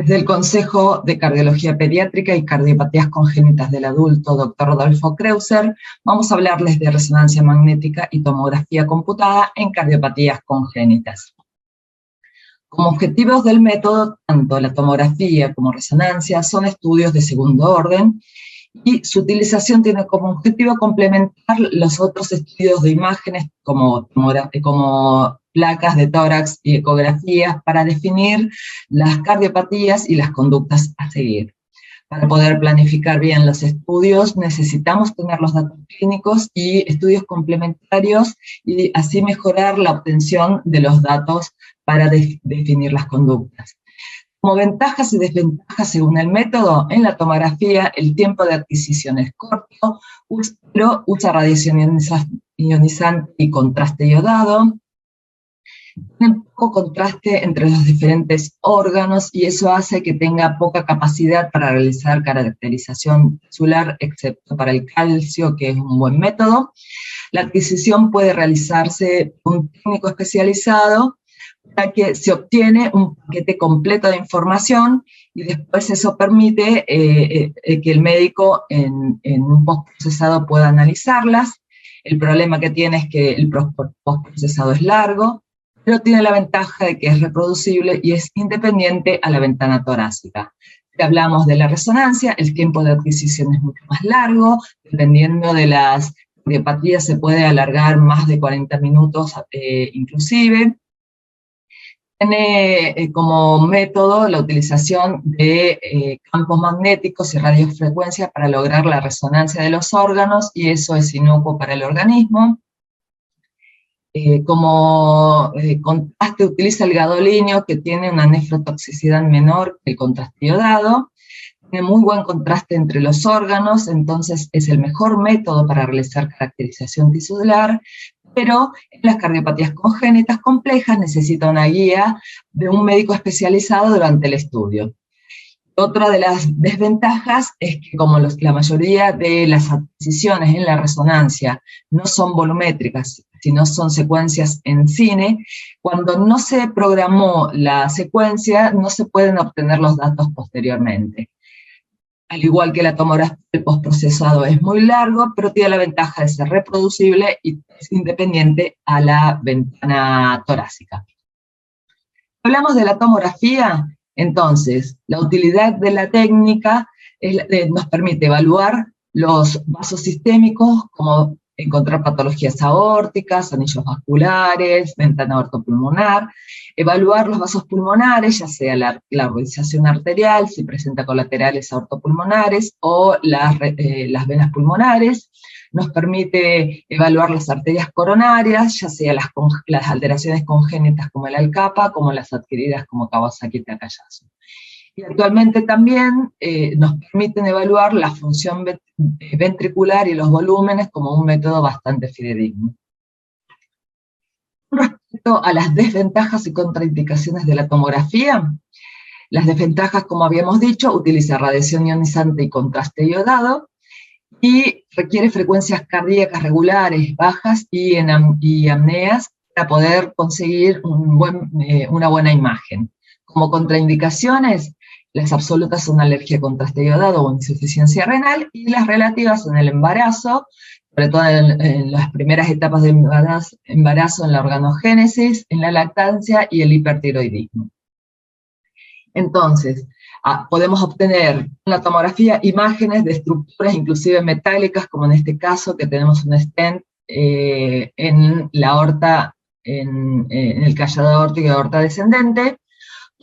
Desde el Consejo de Cardiología Pediátrica y Cardiopatías Congénitas del Adulto, Dr. Rodolfo Kreuser, vamos a hablarles de resonancia magnética y tomografía computada en cardiopatías congénitas. Como objetivos del método, tanto la tomografía como resonancia son estudios de segundo orden y su utilización tiene como objetivo complementar los otros estudios de imágenes como placas de tórax y ecografías para definir las cardiopatías y las conductas a seguir. Para poder planificar bien los estudios necesitamos tener los datos clínicos y estudios complementarios y así mejorar la obtención de los datos para definir las conductas. Como ventajas y desventajas según el método, en la tomografía el tiempo de adquisición es corto, pero usa radiación ionizante y contraste iodado. Tiene poco contraste entre los diferentes órganos y eso hace que tenga poca capacidad para realizar caracterización tisular, excepto para el calcio, que es un buen método. La adquisición puede realizarse por un técnico especializado, para que se obtiene un paquete completo de información y después eso permite que el médico en un postprocesado pueda analizarlas. El problema que tiene es que el postprocesado es largo, pero tiene la ventaja de que es reproducible y es independiente a la ventana torácica. Si hablamos de la resonancia, el tiempo de adquisición es mucho más largo, dependiendo de las cardiopatías se puede alargar más de 40 minutos inclusive. Tiene como método la utilización de campos magnéticos y radiofrecuencia para lograr la resonancia de los órganos, y eso es inocuo para el organismo. Como contraste utiliza el gadolinio, que tiene una nefrotoxicidad menor que el contraste iodado. Tiene muy buen contraste entre los órganos, entonces es el mejor método para realizar caracterización tisular, pero en las cardiopatías congénitas complejas necesita una guía de un médico especializado durante el estudio. Otra de las desventajas es que como la mayoría de las adquisiciones en la resonancia no son volumétricas, sino son secuencias en cine, cuando no se programó la secuencia no se pueden obtener los datos posteriormente. Al igual que la tomografía, el postprocesado es muy largo, pero tiene la ventaja de ser reproducible y es independiente a la ventana torácica. Hablamos de la tomografía, entonces, la utilidad de la técnica nos permite evaluar los vasos sistémicos, como encontrar patologías aórticas, anillos vasculares, ventana aortopulmonar, evaluar los vasos pulmonares, ya sea la organización arterial, si presenta colaterales aortopulmonares, o las venas pulmonares. Nos permite evaluar las arterias coronarias, ya sea las alteraciones congénitas como el Alcapa, como las adquiridas como Kawasaki-Takayasu. Y actualmente también nos permiten evaluar la función ventricular y los volúmenes como un método bastante fidedigno. Respecto a las desventajas y contraindicaciones de la tomografía, las desventajas, como habíamos dicho, utiliza radiación ionizante y contraste iodado, y requiere frecuencias cardíacas regulares, bajas y apneas para poder conseguir una buena imagen. Como contraindicaciones, las absolutas son alergia a contraste iodado o insuficiencia renal, y las relativas en el embarazo, sobre todo en las primeras etapas de embarazo, en la organogénesis, en la lactancia y el hipertiroidismo. Entonces, podemos obtener en la tomografía imágenes de estructuras inclusive metálicas, como en este caso que tenemos un stent en la aorta, en el callado aórtico y aorta descendente.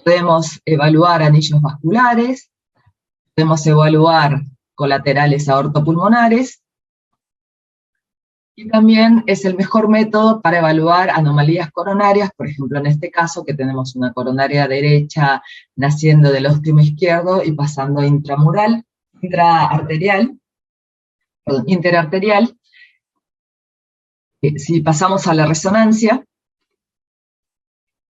Podemos evaluar anillos vasculares, podemos evaluar colaterales aortopulmonares, y también es el mejor método para evaluar anomalías coronarias, por ejemplo en este caso que tenemos una coronaria derecha naciendo del ósteo izquierdo y pasando interarterial. Si pasamos a la resonancia,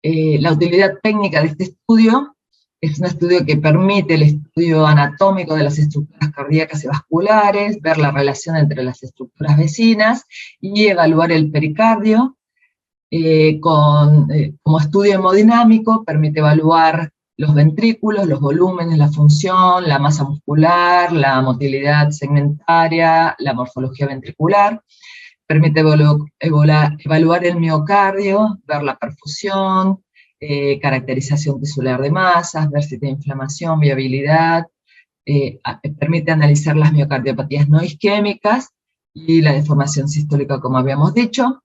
la utilidad técnica de este estudio es un estudio que permite el estudio anatómico de las estructuras cardíacas y vasculares, ver la relación entre las estructuras vecinas y evaluar el pericardio. Como estudio hemodinámico permite evaluar los ventrículos, los volúmenes, la función, la masa muscular, la motilidad segmentaria, la morfología ventricular. Permite evaluar el miocardio, ver la perfusión, caracterización tisular de masas, ver si tiene inflamación, viabilidad. Permite analizar las miocardiopatías no isquémicas y la deformación sistólica, como habíamos dicho.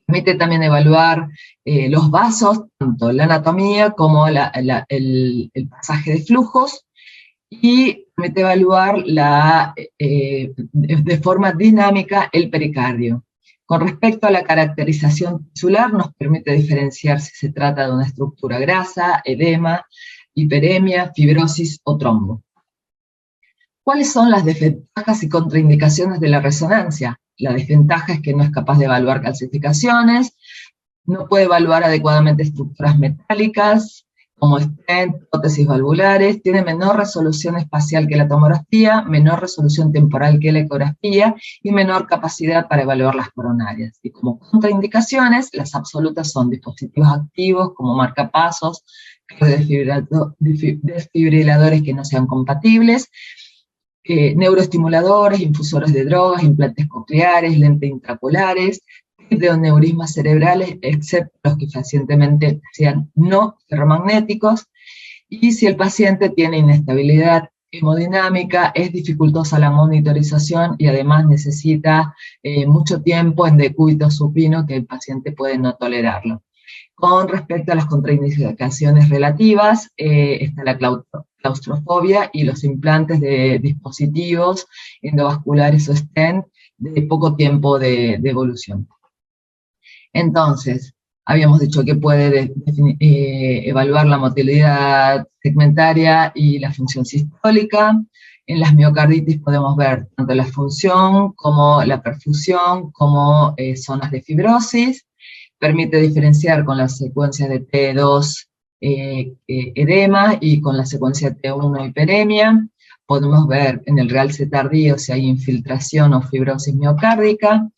Permite también evaluar los vasos, tanto la anatomía como el pasaje de flujos, y permite evaluar de forma dinámica el pericardio. Con respecto a la caracterización tisular, nos permite diferenciar si se trata de una estructura grasa, edema, hiperemia, fibrosis o trombo. ¿Cuáles son las desventajas y contraindicaciones de la resonancia? La desventaja es que no es capaz de evaluar calcificaciones, no puede evaluar adecuadamente estructuras metálicas, como stent, prótesis valvulares, tiene menor resolución espacial que la tomografía, menor resolución temporal que la ecografía y menor capacidad para evaluar las coronarias. Y como contraindicaciones, las absolutas son dispositivos activos como marcapasos, desfibriladores que no sean compatibles, neuroestimuladores, infusores de drogas, implantes cocleares, lentes intraoculares, neurismas cerebrales, excepto los que fehacientemente sean no ferromagnéticos, y si el paciente tiene inestabilidad hemodinámica, es dificultosa la monitorización y además necesita mucho tiempo en decúbito supino que el paciente puede no tolerarlo. Con respecto a las contraindicaciones relativas, está la claustrofobia y los implantes de dispositivos endovasculares o stent de poco tiempo de evolución. Entonces, habíamos dicho que puede evaluar la motilidad segmentaria y la función sistólica. En las miocarditis podemos ver tanto la función como la perfusión, como zonas de fibrosis. Permite diferenciar con las secuencias de T2 edema y con la secuencia T1 hiperemia. Podemos ver en el realce tardío si hay infiltración o fibrosis miocárdica.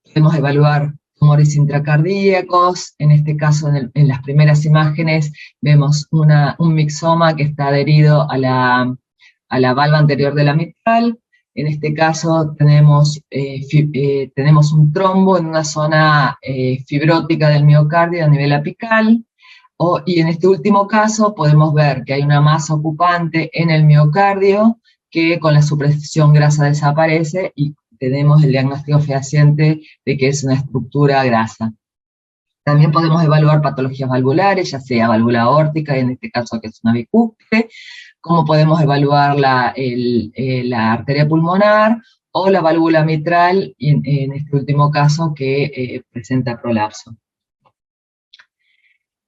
Podemos evaluar tumores intracardíacos, en este caso en las primeras imágenes vemos un mixoma que está adherido a la valva anterior de la mitral. En este caso tenemos un trombo en una zona fibrótica del miocardio a nivel apical, y en este último caso podemos ver que hay una masa ocupante en el miocardio que con la supresión grasa desaparece y tenemos el diagnóstico fehaciente de que es una estructura grasa. También podemos evaluar patologías valvulares, ya sea válvula aórtica, en este caso que es una bicúspide, como podemos evaluar la arteria pulmonar o la válvula mitral, y en este último caso que presenta prolapso.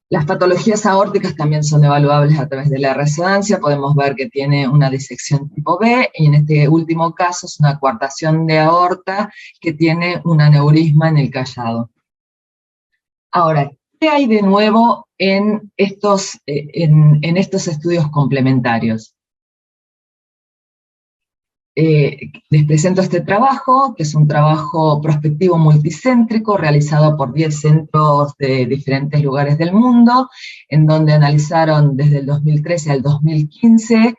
Las patologías aórticas también son evaluables a través de la resonancia. Podemos ver que tiene una disección tipo B, y en este último caso es una coartación de aorta que tiene un aneurisma en el callado. Ahora, ¿qué hay de nuevo en estos estudios complementarios? Les presento este trabajo, que es un trabajo prospectivo multicéntrico realizado por 10 centros de diferentes lugares del mundo, en donde analizaron desde el 2013 al 2015,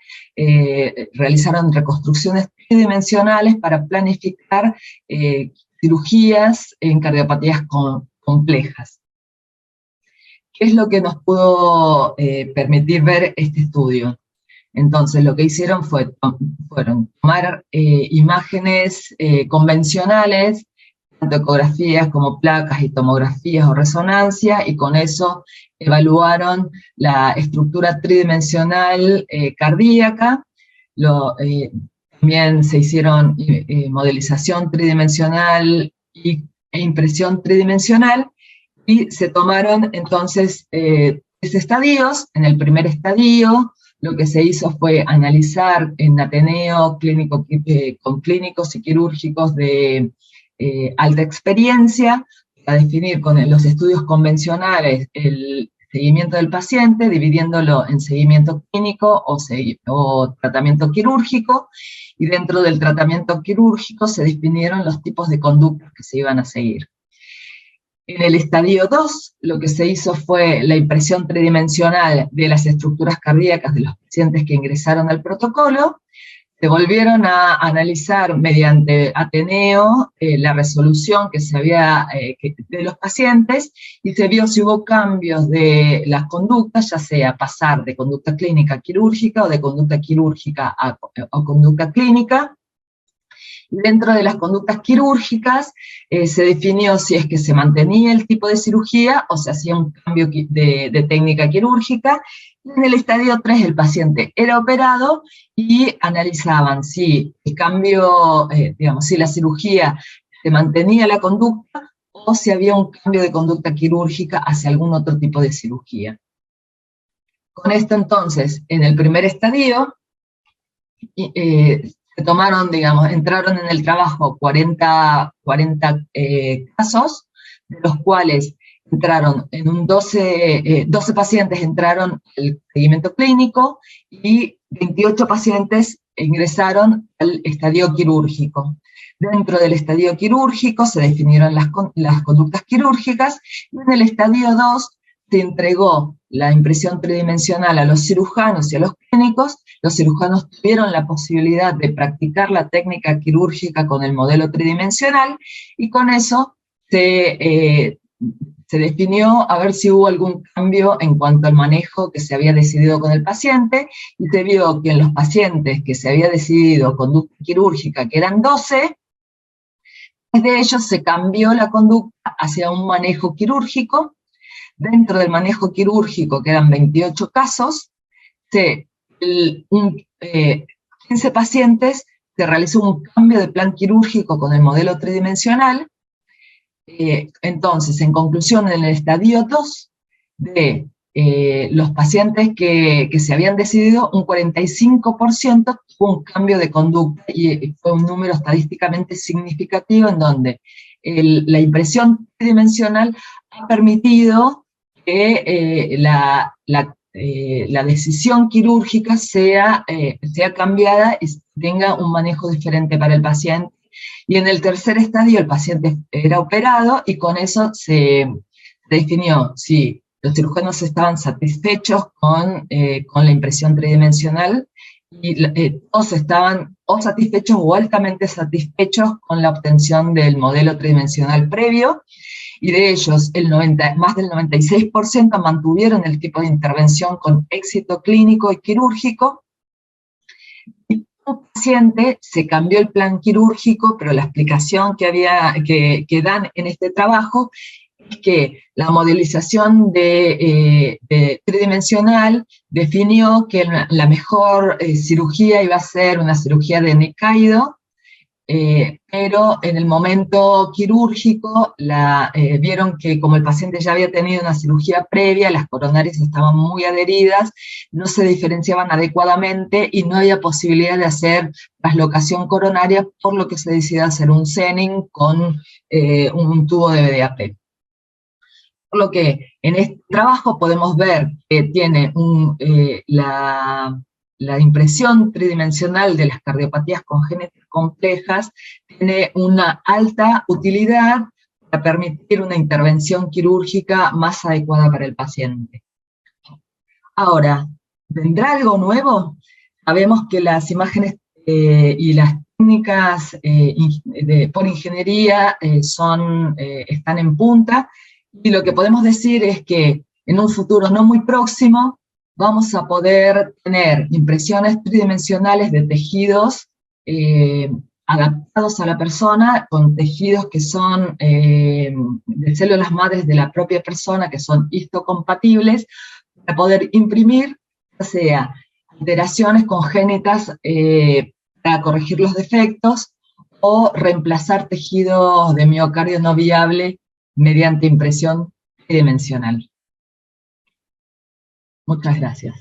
realizaron reconstrucciones tridimensionales para planificar cirugías en cardiopatías complejas. ¿Qué es lo que nos pudo permitir ver este estudio? Entonces, lo que hicieron fueron tomar imágenes convencionales, tanto ecografías como placas y tomografías o resonancia, y con eso evaluaron la estructura tridimensional cardíaca. También se hicieron modelización tridimensional e impresión tridimensional, y se tomaron entonces 3 estadios. En el primer estadio, lo que se hizo fue analizar en Ateneo con clínicos y quirúrgicos de alta experiencia, para definir con los estudios convencionales el seguimiento del paciente, dividiéndolo en seguimiento clínico o tratamiento quirúrgico, y dentro del tratamiento quirúrgico se definieron los tipos de conductas que se iban a seguir. En el estadio 2, lo que se hizo fue la impresión tridimensional de las estructuras cardíacas de los pacientes que ingresaron al protocolo. Se volvieron a analizar mediante Ateneo la resolución que se había de los pacientes y se vio si hubo cambios de las conductas, ya sea pasar de conducta clínica a quirúrgica o de conducta quirúrgica a conducta clínica. Y dentro de las conductas quirúrgicas se definió si es que se mantenía el tipo de cirugía o se hacía un cambio de técnica quirúrgica. En el estadio 3 el paciente era operado y analizaban si el cambio, digamos, si la cirugía se mantenía la conducta o si había un cambio de conducta quirúrgica hacia algún otro tipo de cirugía. Con esto entonces, en el primer estadio, se tomaron, digamos, entraron en el trabajo 40 casos, de los cuales entraron en un 12 pacientes entraron al seguimiento clínico y 28 pacientes ingresaron al estadio quirúrgico. Dentro del estadio quirúrgico se definieron las conductas quirúrgicas y en el estadio 2 se entregó la impresión tridimensional a los cirujanos y a los clínicos. Los cirujanos tuvieron la posibilidad de practicar la técnica quirúrgica con el modelo tridimensional y con eso se definió a ver si hubo algún cambio en cuanto al manejo que se había decidido con el paciente, y se vio que en los pacientes que se había decidido conducta quirúrgica, que eran 12, de ellos se cambió la conducta hacia un manejo quirúrgico. Dentro del manejo quirúrgico, que eran 28 casos, 15 pacientes se realizó un cambio de plan quirúrgico con el modelo tridimensional. Entonces, en conclusión, en el estadio 2 de los pacientes que se habían decidido, un 45% tuvo un cambio de conducta y fue un número estadísticamente significativo en donde la impresión tridimensional ha permitido que la decisión quirúrgica sea cambiada y tenga un manejo diferente para el paciente. Y en el tercer estadio el paciente era operado y con eso se definió si los cirujanos estaban satisfechos con la impresión tridimensional y todos estaban o satisfechos o altamente satisfechos con la obtención del modelo tridimensional previo, y de ellos más del 96% mantuvieron el tipo de intervención con éxito clínico y quirúrgico. Y un paciente se cambió el plan quirúrgico, pero la explicación que dan en este trabajo es que la modelización tridimensional definió que la mejor cirugía iba a ser una cirugía de Nikaido, pero en el momento quirúrgico vieron que como el paciente ya había tenido una cirugía previa, las coronarias estaban muy adheridas, no se diferenciaban adecuadamente y no había posibilidad de hacer traslocación coronaria, por lo que se decidió hacer un Zenning con un tubo de BDAP. Por lo que en este trabajo podemos ver que tiene la impresión tridimensional de las cardiopatías congénitas complejas tiene una alta utilidad para permitir una intervención quirúrgica más adecuada para el paciente. Ahora, ¿vendrá algo nuevo? Sabemos que las imágenes y las técnicas por ingeniería están en punta, y lo que podemos decir es que en un futuro no muy próximo vamos a poder tener impresiones tridimensionales de tejidos adaptados a la persona, con tejidos que son de células madres de la propia persona, que son histocompatibles, para poder imprimir, ya sea alteraciones congénitas para corregir los defectos, o reemplazar tejidos de miocardio no viable mediante impresión tridimensional. Muchas gracias.